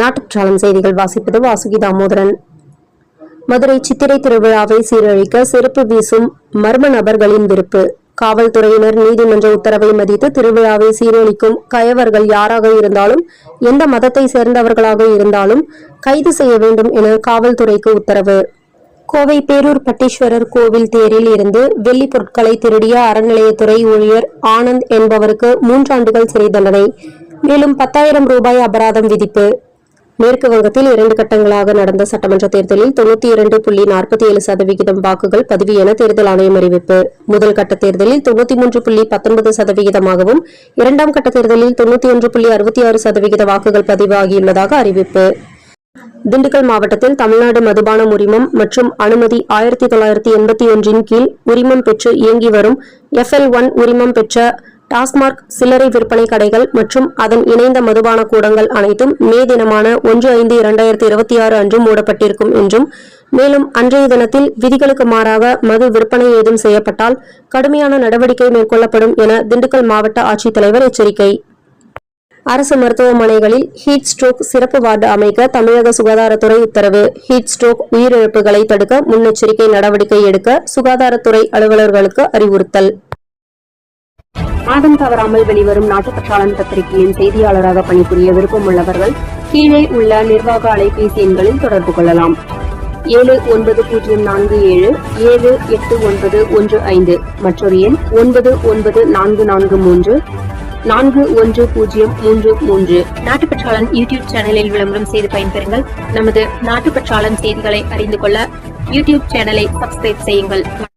நாட்டுச்சாளம் செய்திகள் வாசிப்பது வாசுகி தாமோதரன். மதுரை சித்திரை திருவிழாவை சீரழிக்க செருப்பு வீசும் மர்ம நபர்களின் விருப்பு. காவல்துறையினர் நீதிமன்ற உத்தரவை மதித்து திருவிழாவை சீரழிக்கும் கயவர்கள் யாராக இருந்தாலும், எந்த மதத்தை சேர்ந்தவர்களாக இருந்தாலும் கைது செய்ய வேண்டும் என காவல்துறைக்கு உத்தரவு. கோவை பேரூர் பட்டீஸ்வரர் கோவில் தேரில் இருந்து வெள்ளி பொருட்களை திருடிய அறநிலையத்துறை ஊழியர் ஆனந்த் என்பவருக்கு 3 ஆண்டுகள் சிறை தண்டனை, மேலும் 10,000 ரூபாய் அபராதம் விதிப்பு. மேற்கு வங்கத்தில் 2 கட்டங்களாக நடந்த சட்டமன்ற தேர்தலில் 92.47% வாக்குகள் பதிவு என தேர்தல் ஆணையம் அறிவிப்பு. முதல் கட்ட தேர்தலில் 93.19%, இரண்டாம் கட்ட தேர்தலில் 91.66% வாக்குகள் பதிவாகியுள்ளதாக அறிவிப்பு. திண்டுக்கல் மாவட்டத்தில் தமிழ்நாடு மதுபானம் உரிமம் மற்றும் அனுமதி 1981 கீழ் உரிமம் பெற்று இயங்கி வரும் FL1 உரிமம் பெற்ற டாஸ்மாக் சில்லறை விற்பனை கடைகள் மற்றும் அதன் இணைந்த மதுபான கூடங்கள் அனைத்தும் மே தினமான 1/5/2026 அன்று மூடப்பட்டிருக்கும் என்றும், மேலும் அன்றைய தினத்தில் விதிகளுக்கு மாறாக மது விற்பனை ஏதும் செய்யப்பட்டால் கடுமையான நடவடிக்கை மேற்கொள்ளப்படும் என திண்டுக்கல் மாவட்ட ஆட்சித்தலைவர் எச்சரிக்கை. அரசு மருத்துவமனைகளில் ஹீட் ஸ்ட்ரோக் சிறப்பு வார்டு அமைக்க தமிழக சுகாதாரத்துறை உத்தரவு. ஹீட் ஸ்ட்ரோக் உயிரிழப்புகளை தடுக்க முன்னெச்சரிக்கை நடவடிக்கை எடுக்க சுகாதாரத்துறை அலுவலர்களுக்கு அறிவுறுத்தல். மாதம் தவறாமல் வெளிவரும் நாட்டுப்பற்றாளன் பத்திரிகையின் செய்தியாளராக பணிபுரிய விருப்பம் உள்ளவர்கள் கீழே உள்ள நிர்வாக அலைபேசி எண்களில் தொடர்பு கொள்ளலாம். 7947789115, மற்றொரு எண் 9944341033. நாட்டுப்பற்றாளன் யூடியூப் சேனலில் விளம்பரம் செய்து பயன்பெறுங்கள். நமது நாட்டுப்பற்றாளன் செய்திகளை அறிந்து கொள்ள யூடியூப் சேனலை சப்ஸ்கிரைப் செய்யுங்கள்.